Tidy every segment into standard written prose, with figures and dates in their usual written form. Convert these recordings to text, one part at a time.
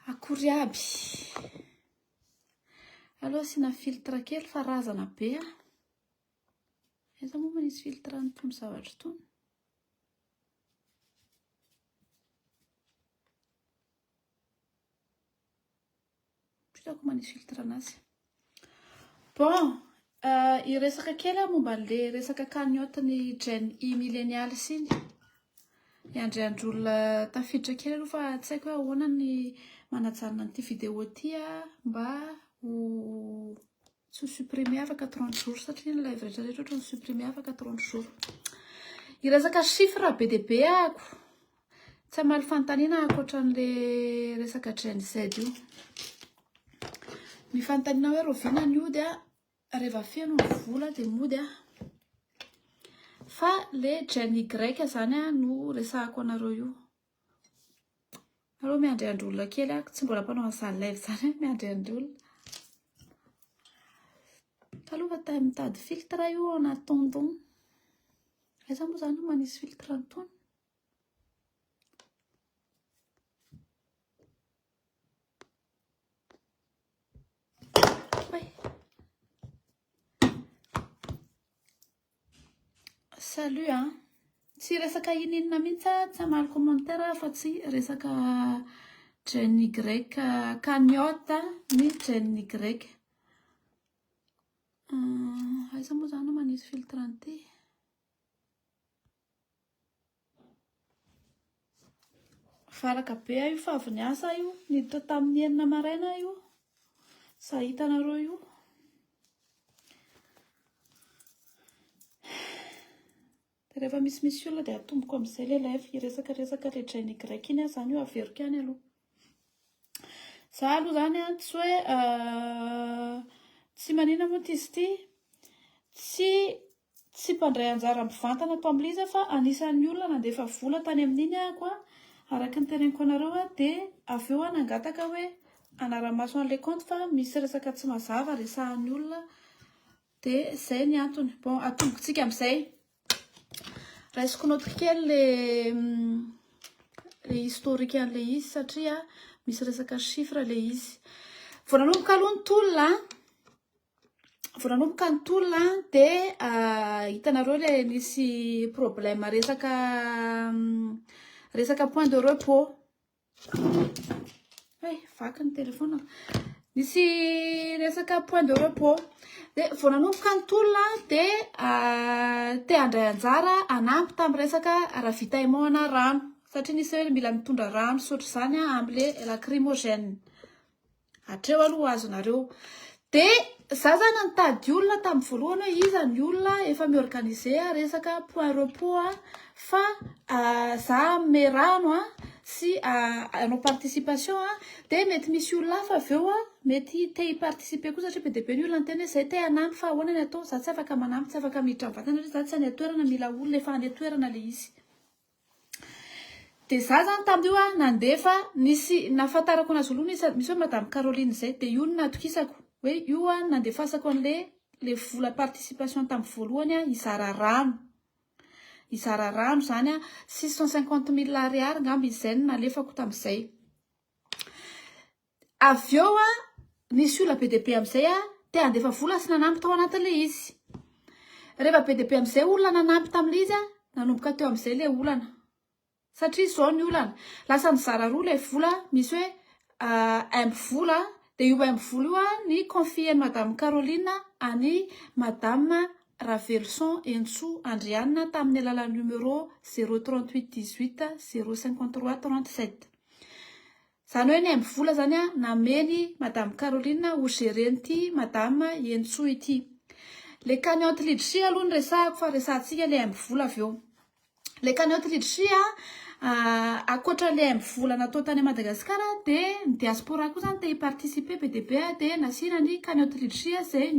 Akory aby. Aloha sina filtre kely fa razana be. Aiza moa manisy filtre n'itony zavatra itony? Hitako manisy filtre anazy. Bon, iresaka kely momba le resaka cagnotte-ny Gen I millénial siny. Andriandrolona tafiditra kely aloha fa tsy haiko hoe ahoana ny manajanona an'ity vidéo ity mba ho tsy ho supprimer afaka 30 jours satria ny live rehetra ohatra ny supprimer afaka 30 jours. Iresaka chiffre be dia be ako. Tsy amaly fantaniana ankoatran'le resaka Gen Z io. Ny fantaniana hoe rovina ny ody rehefa feno ny vola dia mody fa le Gen Y zany no resahako anareo io. Allo miandry androlona kely ako, tsy mbola mpanao an'izany live zany miandry androlona. Taloha fa mitady filtre io en attendant. Aiza moa zany manisy filtre an'itony? Salut tsy resaka ininina mihitsy tsy amaly commentaire fa tsy resaka Gen Y cagnotte ny Gen Y. Aiza moa zany manisy filtre an'ity? Faraka be io fa avy niasa io, niditra tamin'ny 9 maraina io. Sa hitanareo io. Rehefa misy olona dia atomboko amin'izay le live iresaka le Gen Y iny zany io averiko any aloha. Za aloha zany tsy hoe tsy manina moa izy ity, tsy mpandray anjara mivantana ato amin'ilay izy fa anisan'ny olona nandefa vola tany amin'iny ako araka ny teneniko anareo dia avy eo nangataka hoe anaramaso an'ilay compte fa misy resaka tsy mazava resahan'ny olona dia izay ny antony. Bon, atombontsika amin'izay. Raisiko notre kely le historique an'le izy satria misy resaka chiffre le izy. Vonanomboka aloha ny tolona. Vonanomboka ny tolona dia hitanareo le nisy problème resaka point de repos. Vaky ny téléphone. Nisy resaka point de repos. Dia vonanomboka ny tolona dia te handray anjara anampy tamin'ny resaka raha vita imaona rano satria nisy hoe mila mitondra rano sotro zany amin'le lacrymogène. Hatreo aloha azonareo. Dia za zany nitady olona tamin'ny voalohany hoe iza ny olona efa miorganiser resaka point repos fa za me rano sy anao participation dia mety misy olona hafa avy eo mety te hiparticiper koa satria be dia be ny olona teny hoe zay te hanampy fa ahoana ny atao, za tsy afaka manampy, tsy afaka miditra mivantana satria za tsy any toerana mila olona efa any toerana le izy. Dia za zany tamin'io nandefa nisy nahafantarako anazy aloha misy hoe Madame Caroline zay dia io natokisako hoe io nandefasako an'le vola participation tamin'ny voalohany izara rano. Izara rano zany 650 000 ariary ngamby izay nalefako tamin'izay. Avy eo nisy olona be dia be amin'izay te handefa vola sy nanampy tao anatin'le izy. Rehefa be dia be amin'izay olona nanampy tamin'le izy nanomboka teo amin'izay le olana. Satria zao ny olana lasa nizara roa le vola misy hoe aimby vola dia io aimby vola io ny confier Madame Caroline any Madame Ravelson Entsou Andriana tamin'ny alalan'ny numéro 038 18 053 37. Zany hoe ny aimby vola zany nameny Madame Caroline ho gérenti Madame Entsou ity. Le cagnotte leadership aloha ny resahako fa resahantsika le aimby vola avy eo. Le cagnotte leadership akoatra le aimby vola natao tany Madagasikara dia ny diaspora koa zany te hiparticiper be dia be dia nasiana ny cagnotte leadership izay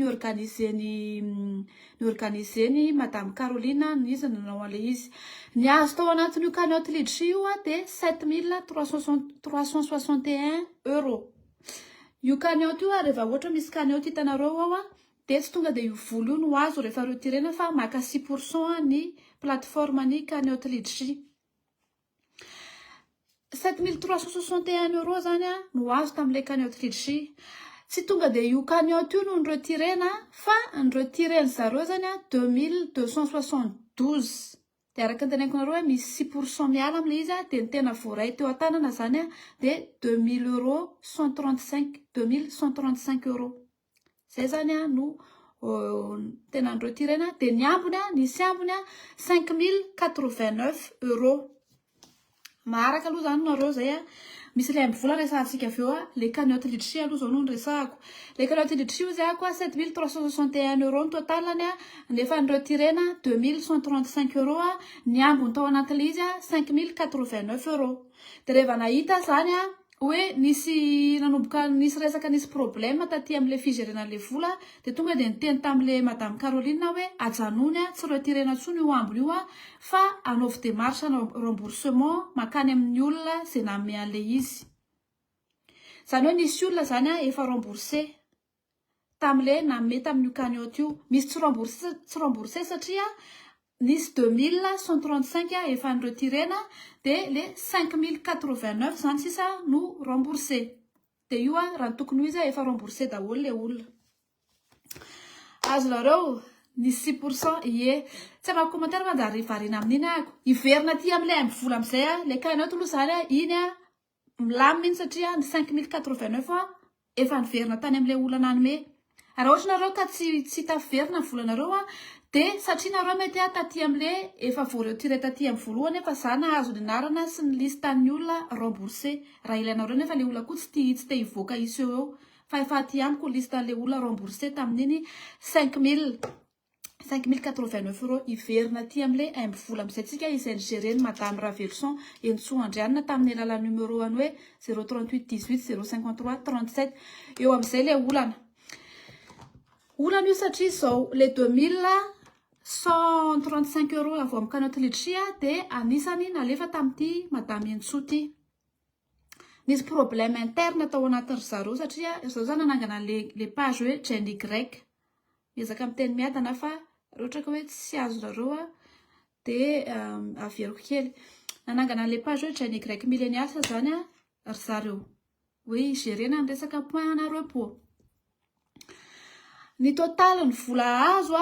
nyorganiseny Madame Caroline izy nanao an'le izy. Ny azo tao anatin'io cagnotte leadership io dia 7 361 €. Io cagnotte io rehefa ohatra misy cagnotte hitanareo ao dia tsy tonga dia io vola io no azo rehefa retirena fa maka 6% ny plateforme ny cagnotte leadership. 7361 € zany no azo tamin'ilay cagnotte litchi. Tsy tonga de io cagnotte io no niretirena fa niretireny zareo zany 2272. De araka ny teneniko nareo misy 6% miala am'le izy de ny tena voaray teo an-tanana zany de 2135 €. Zay zany no tena niretirena de ny ambony nisy ambony 5089 €. Maharaka aloha zany nareo zay misy le amby vola resahantsika aveo le cagnotte litchi aloha zao no resahako. Le cagnotte litchi io zay 7361 € ny totalany nefa niretirena 2135 €, ny ambony tao anatin'le izy 5089 €. De rehefa nahita zany hoe nisy nanomboka nisy resaka nisy problème taty am'le figerenan'le vola de tonga de niteny tam'le madame Caroline hoe ajanony tsy retirena tsony io ambony io fa anaovy démarche remboursement makany amin'ny olona zay nanome an'le izy. Zany hoe nisy olona zany efa remboursé tam'le nanome tamin'io cagnotte io. Misy tsy remboursé satria nisy 2135 efa niretirena de le 5089 zany sisa no remboursé. De io raha tokony izy efa remboursé daholo le olona. Azo nareo ny 6% ie. Tsy ama commentaire manjary varina amin'iny ako. Iverina aty am'le amby vola am'izay le cagnotte aloha zany iny milamina iny satria ny 5089 efa niverina tany am'le olona nanome. Raha ohatra nareo ka tsy tafiverina volanareo de satria nareo mety taty am'le efa voaretire taty amin'ny voalohany fa za nahazo ny anarana sy ny listan'ny olona remboursé. Raha ilainareo nefa le olona koa tsy te hivoaka iso eo fa efa aty amiko listan'le olona remboursé tamin'iny 5089 € iverina aty am'le amby vola am'izay tsika izay nigéreny madame Ravelson Entsoandrianina tamin'ny alalan'ny numéro any hoe 038 18 053 37 eo am'izay le olana. Olana io satria zao le 2135 € avy amin'ny cagnotte litchi de anisany nalefa tamin'ity madame Entso ty. Nisy problème interne tao anatin'ny zareo satria zao zany nanangana le page hoe Jenny Grec. Miezaka miteny miadana fa ohatra ka hoe tsy azo nareo de averiko kely. Nanangana le page hoe Jenny Grec millénial zany ry zareo. Hoe igérena ny resaka point na repos. Ny total ny vola azo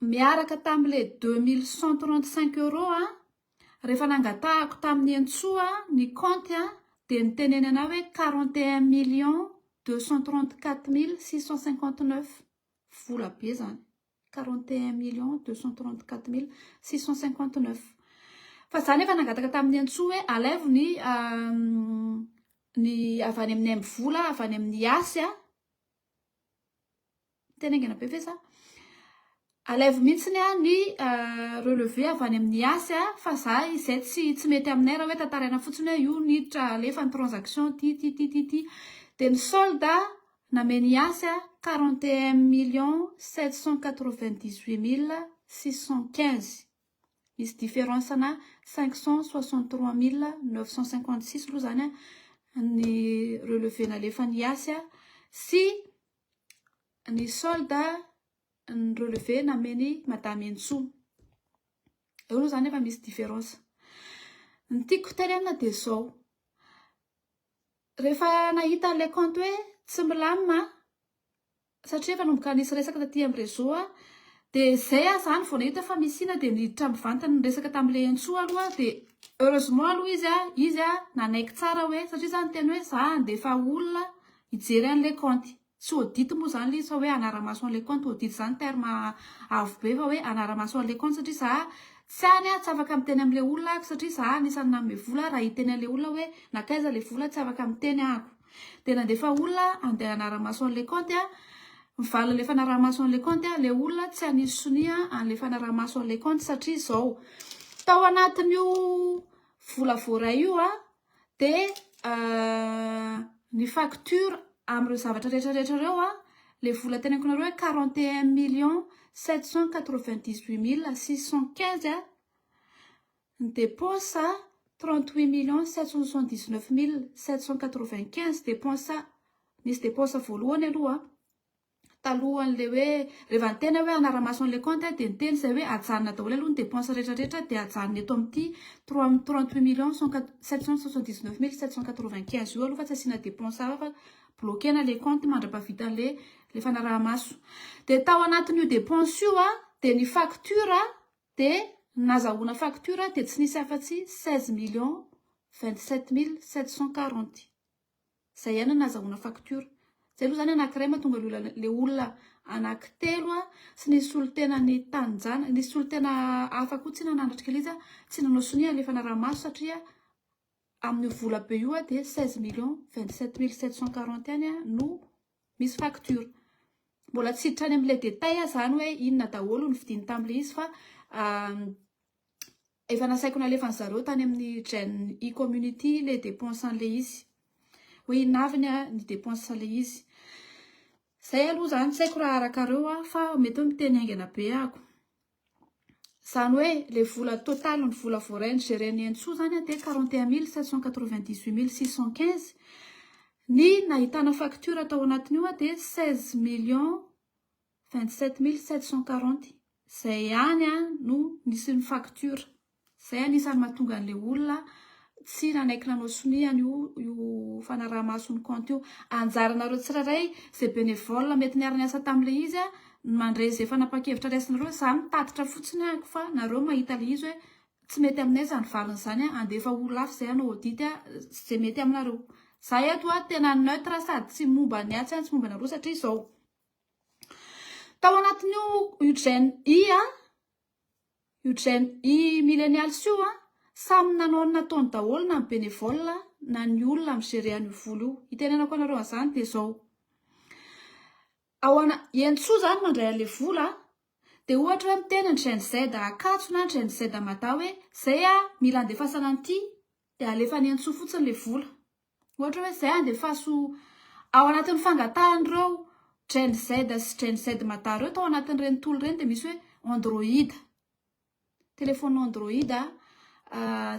miaraka tamin'le 2135 € rehefa nangatahako tamin'ny Entso ny compte de niteneny ana hoe 41 234 659 vola be zany. 41 234 659. Fa zany efa nangataka tamin'ny Entso hoe alève ny avy any amin'ny amby vola avy any amin'ny asy tenengena be fesa. Alève mihitsiny ny relevé avy any amin'ny asy fa za izay tsy mety aminay raha hoe tantaraina fotsiny hoe io niditra alefa ny transaction ty. De ny solde name ny asy 41 798 615. Misy différence na 563 956 aloha zany ny relevé nalefa ny asy sy ny solde ny relevé nameny madame Entso. Eo aloha zany efa misy différence. Ny tiako tenena de zao. Rehefa nahita le compte hoe tsy milamina satria efa nomboka nisy resaka taty amin'ny réseau de zay zany vao nahita fa misina de niditra mivantana ny resaka tamin'le Entso aloha de heureusement aloha izy nanaiky tsara hoe satria zany teny hoe za andefa olona hijery an'le compte. Tsy audity moa zany izy fa hoe anara-maso an'le compte. Audity zany terme avo be fa hoe anara-maso an'le compte satria za tsy afaka miteny am'le olona ako satria za anisany nanome vola raha hiteny an'le olona hoe nakaiza le vola tsy afaka miteny ako. De nandefa olona andeha anara-maso an'le compte mivala le fanara-maso an'le compte le olona tsy anisy sonia an'le fanara-maso an'le compte satria zao tao anatin'io vola voaray io de ny facture am'ireo zavatra rehetrarehetra reo le vola teneniko nareo 41 798 615 ny dépense 38 779 795 dépense nisy dépense voalohany aloha Talohan'le hoe rehefa ny tena hoe anaramaso an'le compte dia ny teny izay hoe ajanona daholo aloha ny dépense rehetrarehetra dia ajanona eto amin'ity 38 millions 779 795 io aloha fa tsy asiana dépense hafa fa bloquena le compte mandra-pavita le fanarahamaso. Dia tao anatin'io dépense io dia ny facture dia nazahoana facture dia tsy nisy afa-tsy 16 millions 27 740. Zay ihany nazahoana facture. Zay aloha zany anankiray mahatonga le olona anankitelo sy nisy olo tena ny tanjana, nisy olo tena afaka tsy nanandratra kely izy tsy nanao sonia le fanarahamaso satria amin'ny vola be io dia 16 millions 27 740 ihany no misy facture. Mbola tsy hiditra any amin'ilay détail zany hoe inona daholo ny vidiny tam'le izy fa efa nasaiko nalefa ny zareo tany amin'ny Gen e-community le dépense an'le izy. Hoe inona avy ny dépense an'le izy. Zay aloha zany tsy haiko raha arakareo fa mety hoe miteny aingana be ako. Zany hoe le vola total ny vola voaray géreny Entso zany dia 41 798 615. Ny nahitana facture tao anatin'io dia 16 millions 27 740. Zay ihany no nisy ny facture. Zay anisan'ny mahatonga an'le olona tsy nanaiky nanao sonia io fanarahamaso ny compte io. Anjaranareo tsirairay izay bénévole mety niara-niasa tam'le izy mandray izay fanapa-kevitra raisinareo za mitatitra fotsiny ako fa nareo mahita le izy hoe tsy mety aminay zany valiny zany andefa olo hafa izay anao audity izay mety aminareo. Zahay ato tena neutre sady tsy momba ny atsy tsy momba nareo satria izao. Tao anatin'io Gen millennials io samy nanao nataony daholo na ny bénévole na ny olona migérer an'io vola io. Itenenako anareo an'izany dia izao. Entso zany mandray an'le vola dia ohatra hoe miteny ny Gen Z Ankatso na Gen Z Matà hoe zay mila andefasana an'ity dia alefa ny Entso fotsiny le vola. Ohatra hoe zay andefaso ao anatin'ny fangatan'ireo Gen Z sy Gen Z Matà ireo tao anatin'ireny tolo ireny dia misy hoe Android. Téléphone Android,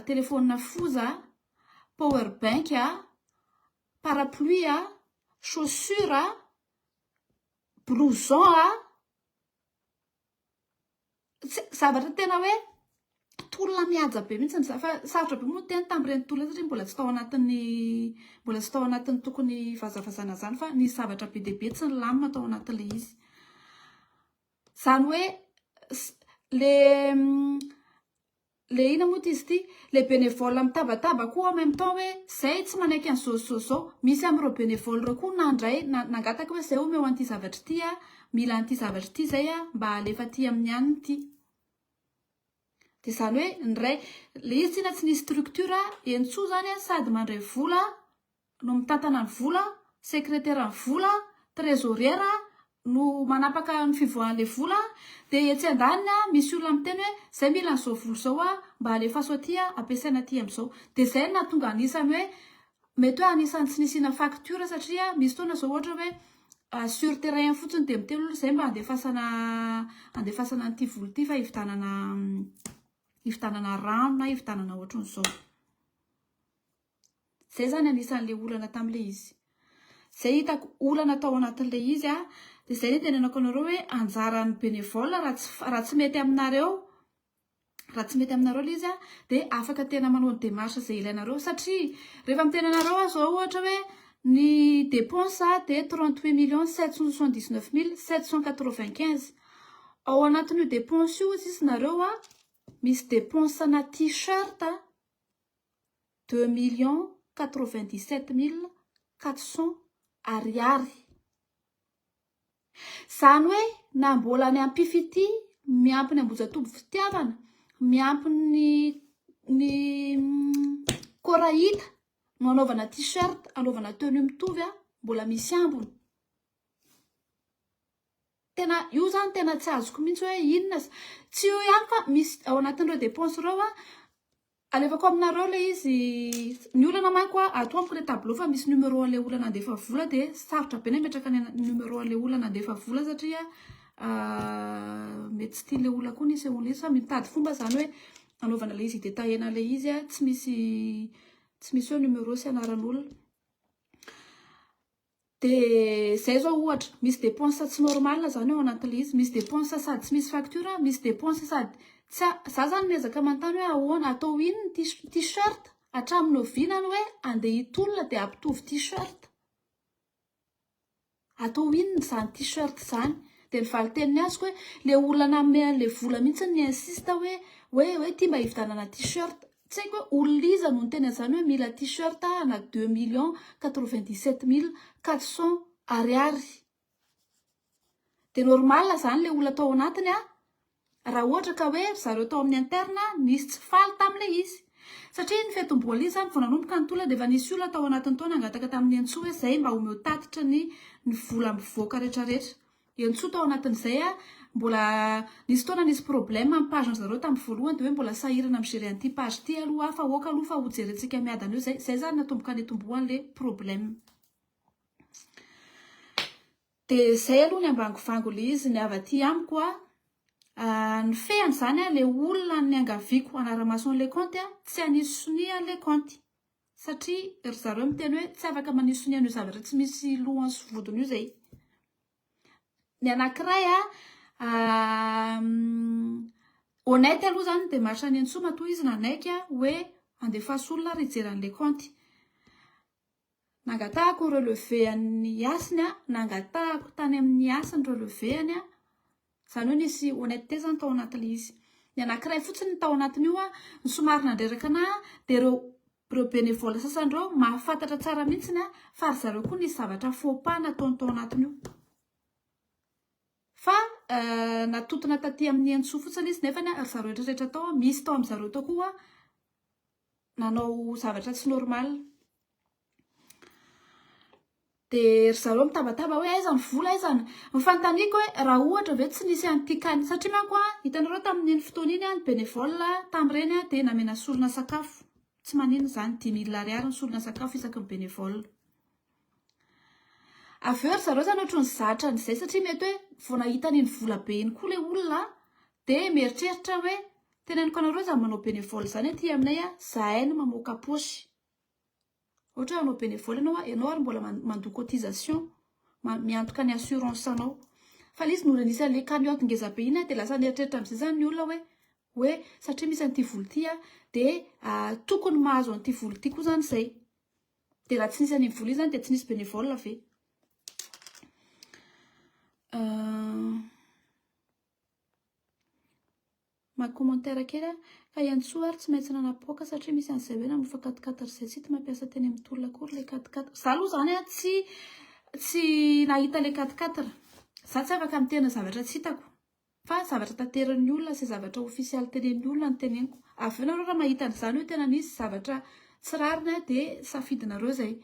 téléphone foza, powerbank, parapluie, chaussure, blouson, zavatra tena hoe tolona mihaja be mihitsy fa sarotra be moa teny tamin'ireny tolona satria mbola tsy tao anatin'ny tokony vazavazana zany fa nisy zavatra be dia be tsy nilamina tao anatin'le izy. Zany hoe le ina moa izy ity le bénévole mitabataba koa en même temps hoe zay tsy manaiky an'izao. Misy amin'ireo bénévole ireo koa nandray nangataka hoe zay omeo an'ity zavatra ity mila an'ity zavatra ity zay mba alefa aty amin'ny aniny ity. Dia zany hoe nyray le izy tsina tsy nisy structure Entso zany sady mandray vola no mitantana ny vola, secrétaire ny vola, trésorière no manapaka ny fivoahan'le vola dia etsy andaniny misy olona miteny hoe zay mila an'izao vola zao mba alefaso aty ampiasaina aty amin'izao. Dia zay nahatonga anisany hoe mety hoe anisany tsy nisina facture satria misy fotoana zao ohatra hoe sur terrain fotsiny dia miteny olona zay mba andefasana an'ity vola ity fa hivitanana rano na hivitanana ohatran'izao. Zay zany anisan'le olana tamin'le izy. Zay hitako olana tao anatin'le izy dia zay ny tenenako anareo hoe anjaran'ny bénévole raha tsy mety aminareo le izy dia afaka tena manao ny démarche izay ilainareo satria rehefa mitenenareo zao ohatra hoe ny dépense dia 38 millions 779 795. Ao anatin'io dépense io izy nareo misy dépense na t-shirt 2 millions 97 400 ariary. Zany hoe na mbola ny ampifity miampy ny ambojatobo fitiavana, miampy ny koraita no anaovana t-shirt, anaovana tenue mitovy mbola misy ambony. Tena io zany tena tsy azoko mihitsy hoe inona tsy io ihany fa misy ao anatin'ireo dépense ireo alefako aminareo le izy ny olana manko ato amiko le tableau fa misy numéro an'le olana andefa vola dia sarotra be nametraka ny numéro an'le olana andefa vola satria mety tsy tian'le olona koa nisy olona izy fa mitady fomba zany hoe anaovana le izy détaillena le izy tsy misy hoe numéro sy anaran'olona. De zay zao ohatra misy dépense tsy normal zany ao anatin'ilay izy, misy dépense sady tsy misy facture, misy dépense sady za zany miezaka manontany hoe ahoana atao ino ny t-shirt hatramin'ny ovinany hoe andeha hitolona de ampitovy t-shirt. Atao ino zany t-shirt zany? De ny valiteniny azoko hoe le olona nanome an'le vola mihitsy ny insiste hoe tia mba hividanana t-shirt. Tsy haiko hoe olona iza no ny tena zany hoe mila t-shirt ana 2,97,400 ariary. De normal zany le olona tao anatiny raha ohatra ka hoe zareo tao amin'ny interne nisy tsy faly tam'le izy. Satria ny fetim-boala izy zany vao nanomboka ny tolona de efa nisy olona tao anatiny tao nangataka tamin'ny Entsoa hoe zay mba homeo tatitra ny vola mivoaka rehetrarehetra. Entsoa tao anatin'izay mbola nisy fotoana nisy problème amin'ny page zareo tamin'ny voalohany de hoe mbola sahirana mijery an'ity page ty aloha fa oka aloha fa ho jerentsika miadana eo zay zany natomboka ny tomboan'le problème. De zay aloha ny ambangivango le izy ny avy aty amiko ny fehany zany le olona ny angaviako anaramaso an'le compte tsy anisy sonia le compte satria ry zareo miteny hoe tsy afaka manisy sonia an'io zavatra tsy misy lohany sy vodiny io zay. Ny anankiray honnête aloha zany de maritra ny Entsoa matoa izy nanaiky hoe andefasy olona ary hijery an'le compte. Nangatahako relevé an'ny asiny nangatahako tany amin'ny asiny relevéany zany hoe nisy honnêteté zany tao anatin'le izy. Ny anankiray fotsiny tao anatin'io ny somary nandreraka de ireo bénévole sasandreo mahafantatra tsara mihitsy fa ry zareo koa nisy zavatra faux pas nataony tao anatin'io. Fa natotona taty amin'ny Entsoa fotsiny izy nefa ry zareo rehetrarehetra tao misy tao amin'ny zareo tao koa nanao zavatra tsy normal. De ry zareo mitabataba hoe aiza ny vola aiza ny fanontaniako hoe raha ohatra ve tsy nisy an'ity kany satria manko hitanareo tamin'iny fotoana iny ny bénévole tamin'ireny de namena solona sakafo tsy manino zany 10,000 ariary ny solona sakafo isaky ny bénévole. Aveo ry zareo zany ohatran'ny zatra an'izay satria mety hoe vao nahita an'iny vola be iny koa le olona de mieritreritra hoe teneniko anareo zany manao bénévole zany aty aminay zahay no mamoaka posy. Ohatra anao bénévole ianao ary mbola mandoa cotisation miantoka ny assurance anao. Fa izy no nisy an'le cagnotte ngeza be iny de lasa nieritreritra amin'izay zany ny olona hoe satria misy an'ity vola ty de tokony mahazo an'ity vola ty koa zany zay. De raha tsy nisy an'iny vola iny zany de tsy nisy bénévole ave. Ma commentaire kely fa Entsoa ary tsy maintsy nanapoaka satria misy an'izay hoe namofa 4-4 zay tsy mampiasa teny amin'ny tolona akory le 4-4. Za aloha zany tsy nahita le 4-4. Za tsy afaka mitena zavatra tsy hitako. Fa zavatra tanteran'ny olona sy zavatra ofisialy tenen'ny olona ny teneniko. Avy eo nareo raha mahita an'izany hoe tena nisy zavatra tsy rarina de safidinareo zay.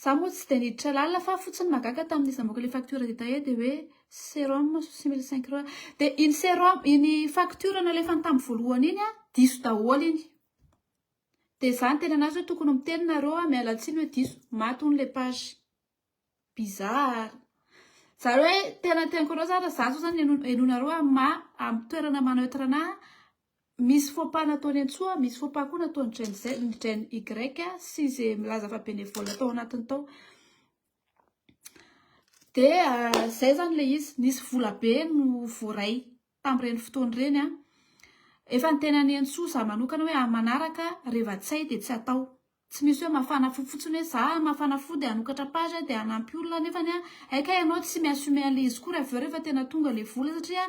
Za moa tsy de niditra lalina fa fotsiny magaga tamin'izy namoaka le facture détaillée de hoe sérum 6,5 € de iny sérum iny facture nalefa tamin'ny voalohany iny diso daholo iny. De za ny tena anazy hoe tokony miteny nareo miala tsiny hoe diso maty hono le page. Bizarre. Zareo hoe tena teniko anao zany za zao zany enonareo amin'ny toerana maneutre anahy misy faux pas nataony Entsoa, misy faux pas koa nataony Gen Y sy izay milaza fa bénévole tao anatiny tao. De zay zany le izy nisy vola be no voaray tamin'ireny fotoana ireny efa ny tenany Entsoa za manokana hoe amin'ny manaraka rehefa tsay de tsy atao. Tsy misy hoe mafana fo fotsiny hoe za mafana fo de anokatra page de anampy olona nefa aika ianao tsy miassume an'le izy koa rehefa tena tonga le vola satria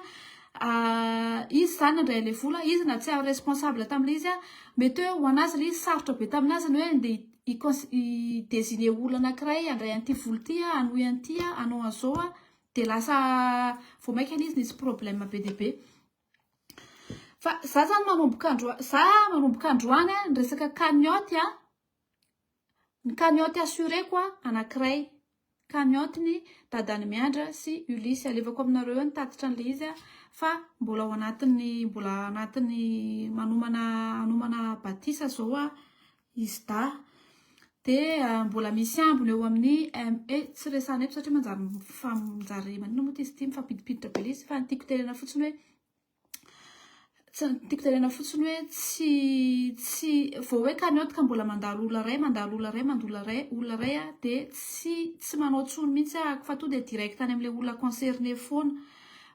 izy zany nandray le vola izy na tsy responsable tamin'le izy mety hoe ho anazy le izy sarotra be taminazy ny hoe andeha idésigner olona anankiray andray an'ity vola ty anoy an'ity anao an'izao de lasa vao maika izy nisy problème be dia be. Fa za zany manomboka androany ny resaka cagnotte ny cagnotte assuré koa anankiray cagnotte ny dadany miandra sy Ulysse alevako aminareo ny tatitra an'le izy fa mbola ao anatiny manomana batisa zao izy da de mbola misy ambiny eo amin'ny tsy resana eto satria manjary manino moa izy ty mifampidipiditra be izy fa ny tiako tenena fotsiny hoe tsy tiako tenena fotsiny hoe tsy vao hoe kanioty ka mbola mandalo olona ray olona ray a dia tsy manao tsony mihitsy ahako fa to dia direct any amin'ilay olona concerné foana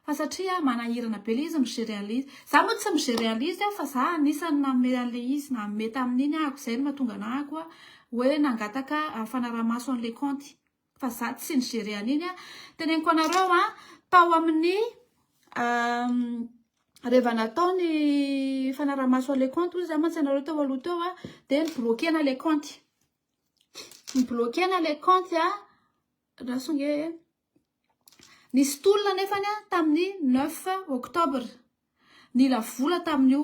fa satria manahirana be ilay izy migerer an'ilay izy. Za moa tsy migerer an'ilay izy fa za anisany nanome an'ilay izy nanome tamin'iny ahako izay no mahatonga anahako hoe nangataka fanaraha-maso an'ilay compte fa za tsy nigerer an'iny teneniko anareo tao amin'ny rehefa natao ny fanaraha-maso an'ilay compte ozy za mantsy anareo tao aloha teo dia nibloquena ilay compte nibloquena ilay compte rasonge nisy tolona nefany tamin'ny 9 octobre nila vola tamin'io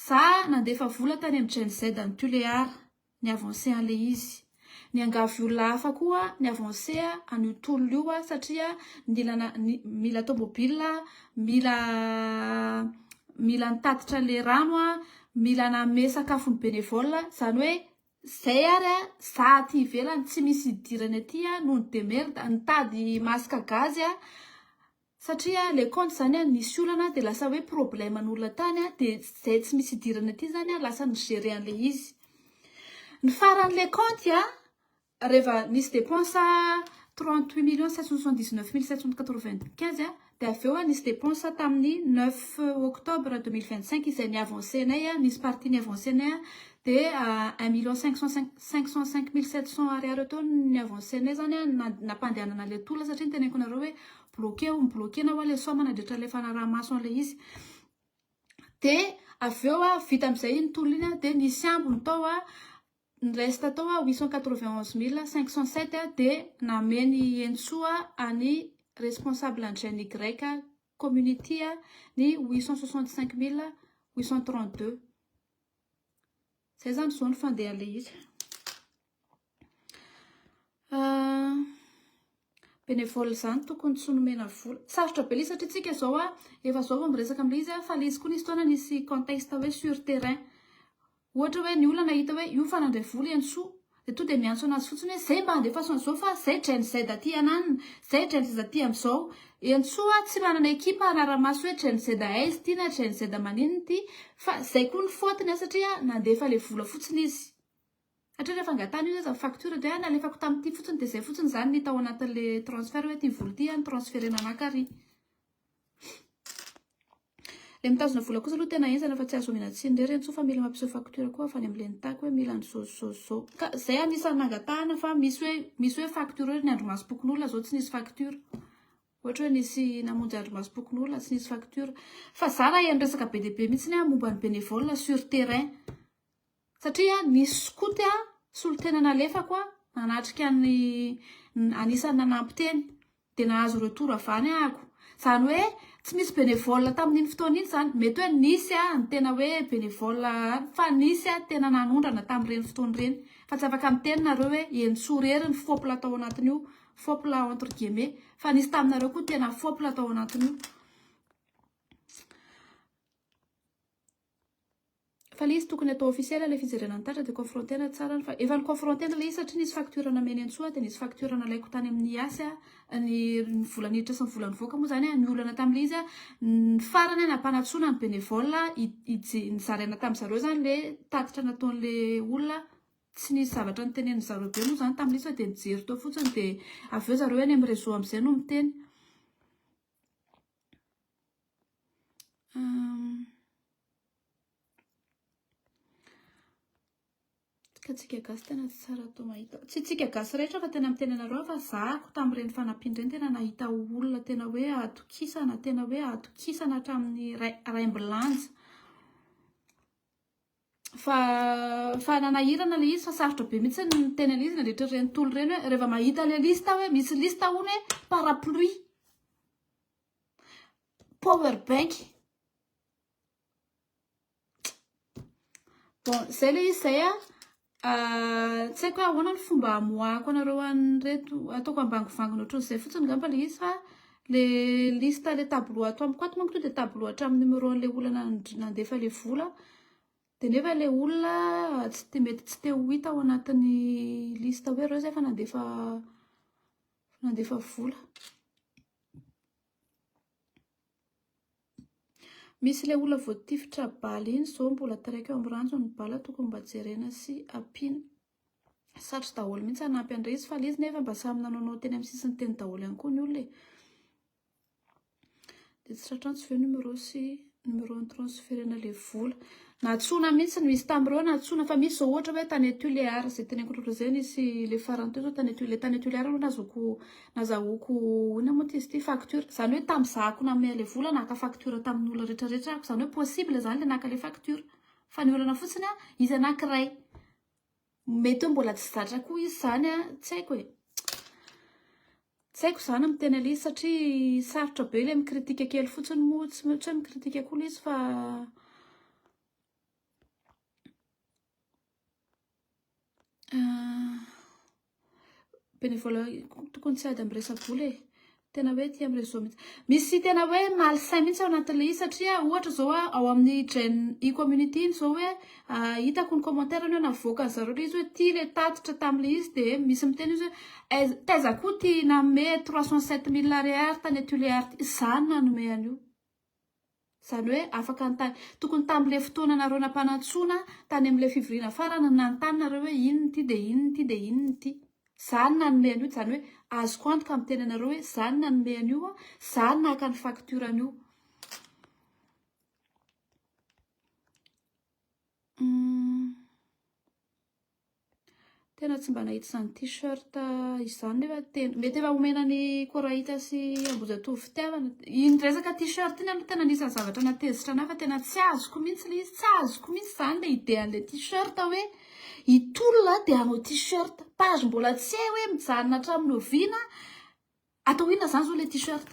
za nandefa vola tany amin'ny GNZ ny Tuléar ny avancé an'ilay izy ny angavy olona hafa koa ny avancé an'io tolona io satria mila tomobile mila nitatitra le rano mila nanome sakafo ny bénévole zany hoe zay ary za aty ivelany tsy misy idirany aty noho ny demerda nitady masaka gazy satria le compte zany nisy olana dia lasa hoe problème an'olona tany dia zay tsy misy idirany aty zany lasa nigerer an'ilay izy ny faran'ilay compte rehefa nisy dépense 38 779 795 dia avy eo nisy dépense tamin'ny 9 octobre 2025 izay ny avancé nay nisy partie ny avancé nay dia 1 505 700 ariary tao ny avancé nay zany nampandehanana ilay tola satria ny teneniko nareo hoe bloquena ilay somme nandritra ilay fanaraha-maso an'ilay izy dia avy eo vita amin'izay ny tola iny dia nisy ambiny tao ny reste tao 891 507 dia nameny entsoa any responsable Angeny Y community ny 865 832 zay zany zao ny fandehan'ilay izy bénévole zany tokony tsy nomena vola sarotra be ilay satria tsika zao efa zao miresaka amin'ilay izy fa ilay izy koa nisy fotoana nisy contexte hoe sur terrain ohatra hoe ny olona nahita hoe io fa nandray vola entsoa dia to dia miantso anazy fotsiny hoe zay mba handefa son'izao fa zay GNZ aty ananina zay GNZ aty amin'izao entsoa tsy manana ekipa anara-maso hoe GNZ aizy ity na GNZ maninona ity fa zay koa ny fotony satria nandefa ilay vola fotsiny izy satria rehefa angatana io izy facture dia nalefako tamin'ity fotsiny dia zay fotsiny zany ny tao anatin'ilay transfert hoe ty vola ity transferena anakary le mitazona vola kosa aloha tena enzana fa tsy azo omena tsiny indray rentsoa fa mila mampiseho facture koa fa any amin'ilay nitako hoe mila nizao ka zay anisan'ny nangatahana fa misy hoe facture hoe ny andro masom-pokon'olona zao tsy nisy facture ohatra hoe nisy namonjy andro masom-pokon'olona tsy nisy facture fa za raha eny resaka be dia be mihitsy momba ny bénévole sur terrain satria nisy skoty solotena nalefako nanatrika ny anisan'ny nanampy teny dia nahazo retour avany ahako zany hoe tsy misy bénévole tamin'iny fotoana iny zany mety hoe nisy ny tena hoe bénévole fa nisy tena nanondrana tamin'ireny fotoana ireny fa tsy afaka miteny nareo hoe entsorery ny fopla tao anatin'io fopla entre guillemets fa nisy taminareo koa tena fopla tao anatin'io fa ilay izy tokony atao officiel ilay fijerena ny tatra dia confrontena tsara fa efa ny confrontena ilay izy satria nisy facture nameny entsoa dia nisy facture nalaiko tany amin'ny asy ny volaniditra sy ny volan'ny voaka moa zany ny olana tamin'ilay izy ny farany nampanatsoana ny bénévole nizaraina tamin'ny zareo zany ilay tatitra nataon'ilay olona tsy nisy zavatra ny tenen'ny zareo be moa zany tamin'ilay izy dia nijery tao fotsiny dia avy eo zareo any amin'ny réseau amin'izay no miteny tsika gasy tena tsy tsara atao mahita tsy tsika gasy rehetra fa tena miteny anareo fa zahako tamin'ireny fanampin-dreny tena nahita olona tena hoe atokisana hatramin'ny raimbilanja fa nanahirana ilay izy fa sarotra be mihitsy ny teny ilay izy nandritra ireny tolo ireny hoe rehefa mahita ilay lista hoe misy lista hono hoe parapluie power bank bon zay ilay izy zay tsy haiko ahoana ny fomba amoahako anareo an'ireto ataoko ambangovangina ohatran'izay fotsiny ngamba ilay izy fa le lista le tableau atao amiko ato manko to dia tableau hatramin'ny numéro an'ilay olona nandefa ilay vola dia nefa ilay olona mety tsy te ho hita ao anatin'ny lista hoe reo zay fa nandefa vola misy le olona voatifitra baly iny zao mbola taraiky eo amin'ny ranjo ny bala tokony mba jerena sy ampiana satry daholo mihitsy hanampy andray izy fa le izy nefa mba samy nanonao teny amin'ny sisiny teny daholo ihany koa ny olona dia tsy tratrantsy veo numéro ny transferena le vola natsona mihitsy misy tamin'ireo natsona fa misy zao ohatra hoe tany Tuléar izay teny ankotratra izay nisy le farany teo zao tany Tuléar aloha nazahoako ina moa izy ity facture izany hoe tamin'izahako namea le vola naka facture tamin'ny olona rehetrarehetra ako izany hoe possible izany le naka le facture fa ny olana fotsiny izy anankiray mety hoe mbola tsy zatra koa izy izany tsy haiko e tsy haiko izany amin'ny teny ilay izy satria sarotra be ilay mikritika kely fotsiny moa tsy hoe mikritika koa ilay izy fa bénévola tokony tsy ady am'resabola e tena hoe tia am'reseau misy tena hoe malsain mihitsy ao anatin'ilay izy satria ohatra zao ao amin'ny Gen e-community iny zao hoe hitako ny commentaire ny hoe navoaka ny zareo le izy hoe tia le tatitra tamin'ilay izy dia misy miteny izy hoe taiza koa tia nanome 307 000 ariary tany Tuléar izany nanome an'io izany hoe afaka antany tokony tamin'ilay fotoana nareo nampanantsoana tany amin'ilay fivoriana farany nanontany nareo hoe inony ty dia inony ty dia inony ty izany nanome an'io izany hoe azoko antoka amin'ny teny anareo hoe izany nanome an'io izany naka ny facture an'io tena tsy mba nahita izany t-shirt izany nefa tena mety efa omena ny Koraita sy Ambohijatovy fitiavana iny resaka t-shirt iny aloha tena anisany zavatra natezitra anahy fa tena tsy azoko mihitsy le izy tsy azoko mihitsy izany le idéan'ilay t-shirt hoe itolona dia hanao t-shirt page mbola tsy hay hoe mijanona hatramin'ny oviana atao inona izany zao le t-shirt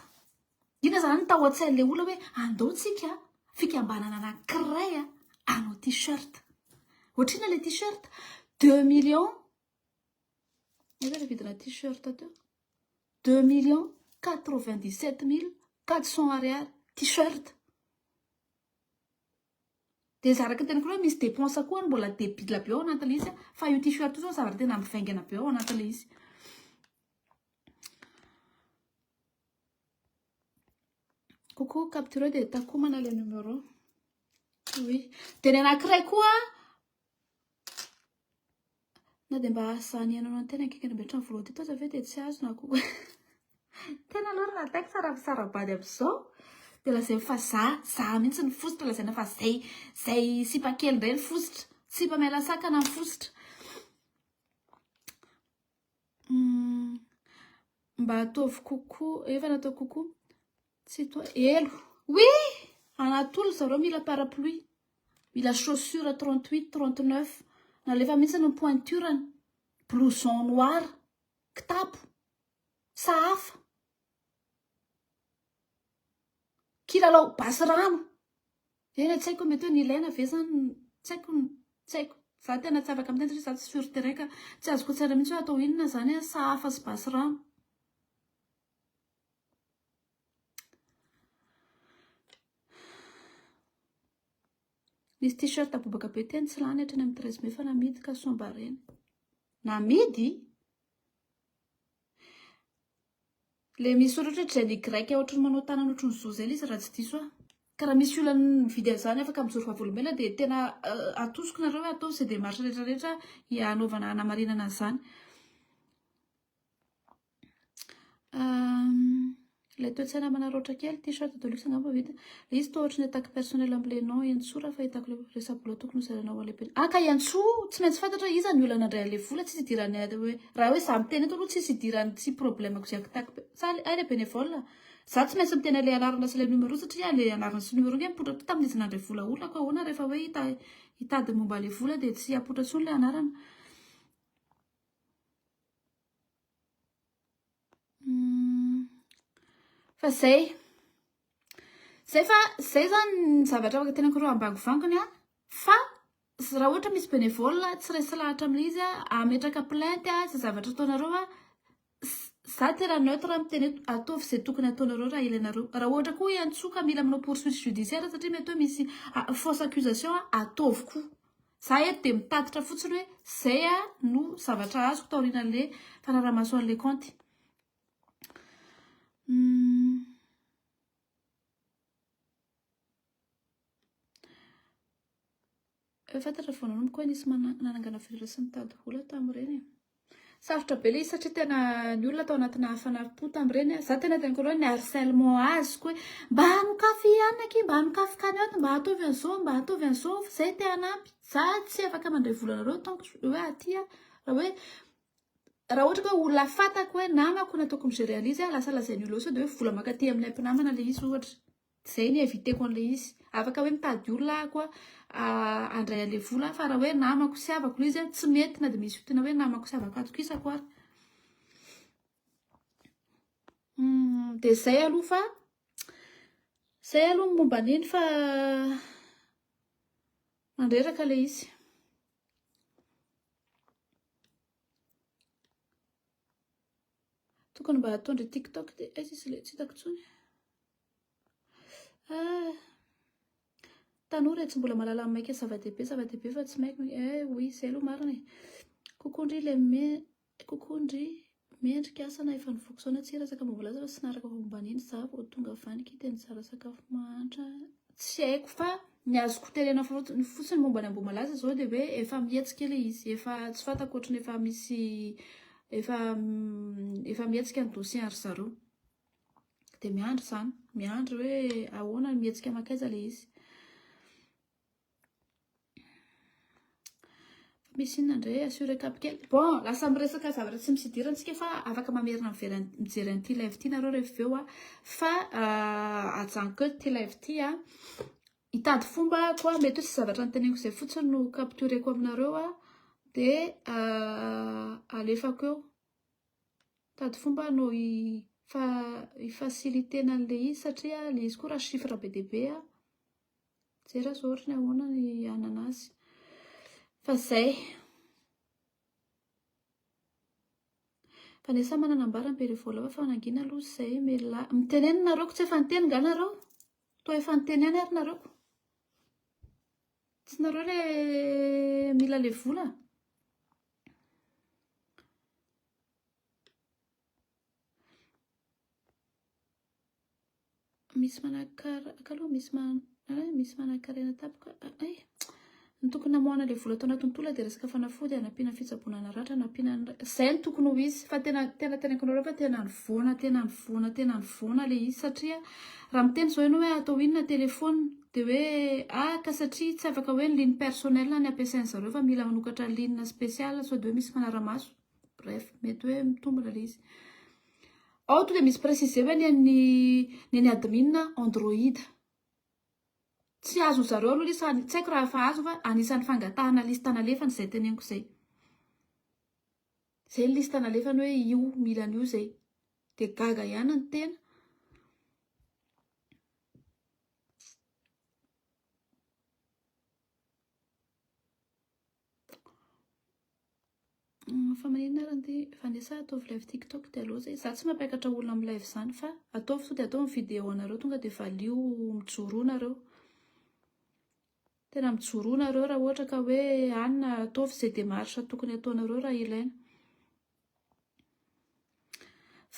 inona izany ny tao an-tsain'ilay olona hoe andao tsika fikambanana anankiray hanao t-shirt ohatrina le t-shirt 2 millions nefa le vidina t-shirt teo 2 millions 97 400 ariary t-shirt dia zaraka tena koa hoe misy dépense koa mbola débile be ao anatin'ilay izy fa io t-shirt io zao zavatra tena mivaingana be ao anatin'ilay izy coucou capturé dia takomana le numéro oui dia ny anankiray koa na dia mba asany ianao ny tena akaiky betra ny voaloha ty toza ve dia tsy azo na koa tena aloha raha taiko sarabady amin'izao dia lazainy fa za mihitsy ny fositra lazaina fa zay sipa-kely indray ny fositra sipa miala sakana ny fositra mba ataovy kokoa efa natao kokoa tsy toa elo oui anatolo zareo mila parapluie mila chaussure 38 39 nalefa mihitsy ny pointurany blouson noir kitapo sahafa kilalao basy rano eny tsy haiko mety hoe ny ilaina ve zany tsy haiko za tena tsy afaka amin'ny teny satria za tsy sûreté raika tsy azoko tsara mihitsy hoe atao inona zany sahafa sy basy rano nisy t-shirt abobaka be teny tsy lany hatrany amin'ny 13 mai fa namidy ka somba reny namidy le misy ohatra hoe Jenny grec ohatran'ny manao tanana ohatran'ny zo zay izy raha tsy diso ka raha misy olona nividy an'izany afaka mijoro fahavolomela dia tena atosiko nareo hoe atao izay démarche rehetrarehetra hanaovana hanamarinana an'izany ilay toe-tsaina manaroatra kely t-shirt de luxe angamba vita le izy toa ohatran'ny attaque personnel amin'ilay nom iantsoa fa hitako le resabola tokony hozaranao an'ilay peny ka iantsoa tsy maintsy fantatra iza ny olana indray an'ilay vola tsisy idirany hoe raha hoe za miteny eto aloha tsisy idirany tsy problème ko ziako sa le bénévole za tsy maintsy miteny le anarana sy le numéro satria le anarana sy numéro nge mipotra tamin'izy nandray vola olona ka ahoana rehefa hoe hitady momba le vola dia tsy apotra tsony le anarana fa zay fa zay zany zavatra afaka tena koreo ambangovangony fa raha ohatra misy bénévole tsy resy lahatra amin'ilay izy ametraka plainte sy zavatra ataonareo za tena neutre miteny ataovy izay tokony ataonareo raha ilainareo raha ohatra koa iantsoaka mila aminao poursuite judiciaire satria mety hoe misy fausse accusation ataovy koa za eto dia mitatitra fotsiny hoe zay no zavatra azoko taorian'le fanaramaso an'le compte Fa fantatra foana nomiko hoe nisy nanangana firesan'ny tady vola tamin'ireny. Sarotra be ilay izy satria tena ny olona tao anatina hafanam-po tamin'ireny. Za tena teniko aloha ny harcèlement azoko hoe mba hanokafy anaki, mba hanokafy kanioty, mba hatovy an'izao, mba hatovy an'izao, zay te hanampy. Za tsy afaka mandray volanareo tanko hoe aty raha ohatra ka olona fantako hoe namako nataoko mijery an'izy lasa lazainy olona osa dia hoe vola makaty amin'ny mpinamana ilay izy ohatra. Zay ny eviteko an'ilay izy. Afaka hoe mitady olona ako andray an'ilay vola fa raha hoe namako sy havako izy tsy mety na dia misy tena hoe namako sy havako atokisako ary. Dia zay aloha momba an'iny fa mandreraka ilay izy. Tokony mba ataondry TikTok dia aiza izy ilay tsy hitako intsony. Tanora tsy mbola mahalala amin'ny maika zava-dehibe fa tsy maiko. Oui, zay aloha marina e. Kokoandry mendrika asa na efa nivoako sao na tsy resaka mbola fa sy naraka momba an'iny za vao tonga vanika teny tsara sakafo mahantra. Tsy haiko fa ny azoko tenena fotsiny momba ny Ambohimalaza zao dia hoe efa mihetsika ilay izy, efa tsy fantako ohatrany efa misy efa mihetsika ny dossier ry zareo. Dia miandry zany, miandry hoe ahoana mihetsika makaiza ilay izy. Misy inona indray assuré capikely. Bon, lasa miresaka zavatra tsy misy idirantsika fa afaka mamerina mijery an'ity live ity nareo rehefa eo fa ajanoko eo ty live ity hitady fomba koa mety hoe sy zavatra noteneniko izay fotsiny no captureko aminareo dia alefako eo. Hitady fomba no hifasilitena an'ilay izy satria ilay izy koa raha chiffre be dia be jery azo ohatra ny ahoana ny ananazy. Fa zay. Fa ny samy mananambara ny perivola fa nangiana aloha zay miteneny nareo tsy efa niteny nga nareo. Toa efa niteneny ary nareo. Tsy nareo le mila le vola. Misy manakaloha misy manakarena tapoka. Ny tokony namoana le vola tao anatin'ny tola dia resaka fanafody hanampiana fitsaboana naratra hanampiana zay ny tokony ho izy fa tena konareo fa tena nivoana le izy satria raha miteny zao ianao hoe atao inona telefona dia hoe ka satria tsy afaka hoe ny ligne personnel ny ampiasainy zareo fa mila manokatra ligne spécial sao dia hoe misy manaramaso. Bref, mety hoe mitombona le izy. Ao to dia misy précisé hoe ny admin Android. Tsy azo zareo aloha lisa, tsy haiko raha fa azo fa anisan'ny fangatahana lista nalefany izay teneniko izay. Zay lista nalefany hoe io mila an'io zay. Dia gaga ihany ny tena. Fa manina ary fanesa ataovy live TikTok dia aloha zay. Za tsy mampiakatra olona amin'ny live zany fa ataovy sao dia atao ny vidéo anareo tonga dia valio mijoro nareo. Tena mijoro nareo raha ohatra ka hoe anina ataovy izay démarche tokony ataonareo raha ilaina.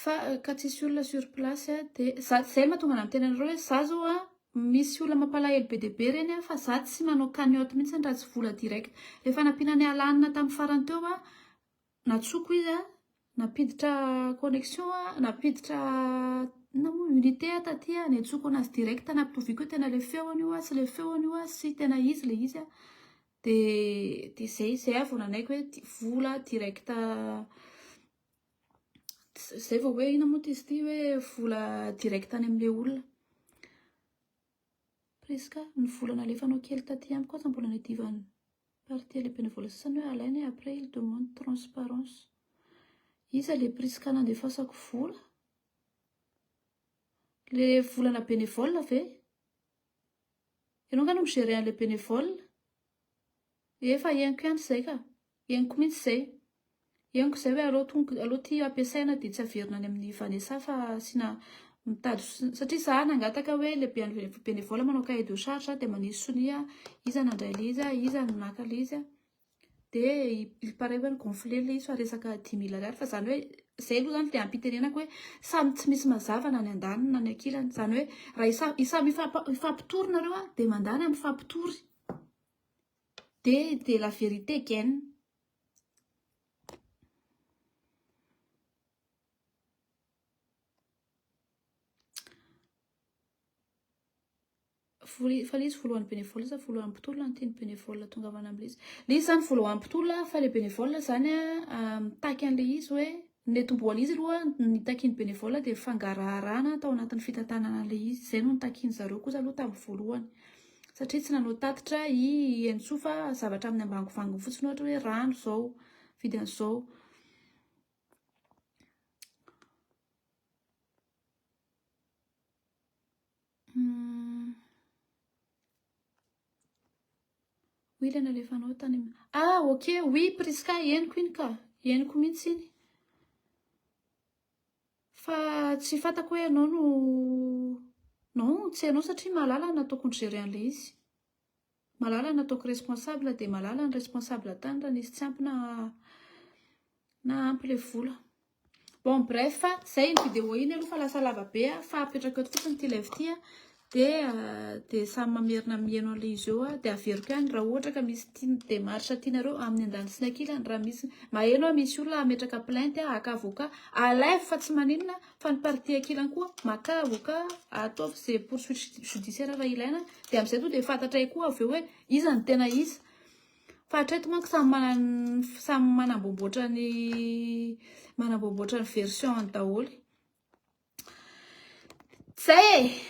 Fa ka tsisy olona sur place dia zay mahatonga ana miteny anareo hoe za zao misy olona mampalahelo be dia be ireny fa za tsy manao cagnotte mihitsy raha tsy vola direct. Rehefa nampiana ny alanina tamin'ny farany teo natsoko izy napiditra connexion napiditra unité taty ny atsoko anazy direct nampitoviko tena le feony io sy le feony io sy tena izy le izy dia zay avy nanaiko hoe vola direct zay vao hoe ina moa izy ity hoe vola direct any amin'ilay olona. Presque ny vola nalefanao kely taty amiko kosa mbola nidivany partie le bénévole sasany hoe alainy après il demande transparence. Iza le presque nandefasako vola. Le volana bénévole ve? Ianao nga no migerer an'ilay bénévole? Efa henoko ihany izay ka. Henoko mihitsy izay. Henoko izay hoe aloha ty ampiasaina dia tsy averina any amin'ny vanessa fa sina mitady satria za nangataka hoe le bénévole manao cahier de charge dia manisy sonia iza nandray le izy iza naka le izy dia il paraît hoe gonflé le izy fa resaka 10 000 ariary fa zany hoe zay aloha zany dia ampitenenako hoe samy tsy misy mazava na ny andaniny na ny ankilany zany hoe raha isa mifampitory nareo dia mandany amin'ny fampitory. de la vérité gagne. Fa le izy voalohan'ny bénévole sa voalohan'ny mpitolona ny tiany bénévole tongavana am'le izy. Le izy zany voalohan'ny mpitolona fa le bénévole zany mitaky an'le izy hoe le tomboany izy aloha nitakiany bénévole de fangaraharahana tao anatin'ny fitantanana an'le izy. Zay no nitakiany zareo kosa aloha tamin'ny voalohany. Satria tsy nanao tatitra i Enso fa zavatra amin'ny ambangovangony fotsiny ohatra hoe rano zao, vidy an'izao. Oui, le nalefanao tany. Ah, ok, oui, Priska, henoko iny ka. Henoko mihitsy iny. Fa tsy fantako hoe anao no... Non, tsy anao satria malala nataoko ny gérer an'le izy. Malala nataoko responsable de malala ny responsable tany raha nisy tsy ampy na ampy le vola. Bon, bref, zay ny vidéo iny aloha fa lasa lava be fa apetraka eto fotsiny ty live ty de samy mamerina mihaino an'le izy eo de averiko ihany raha ohatra ka misy démarche tianareo amin'ny andany sy ny ankilany raha misy maheno misy olona ametraka plainte aka avocat alève fa tsy maninona fa ny partie ankilany koa maka avocat ataovy zay poursuite judiciaire raha ilaina de amin'izay to de fantatra koa avy eo hoe iza ny tena izy fa hatreto manko samy manamboamboatra ny version ny daholy. Zay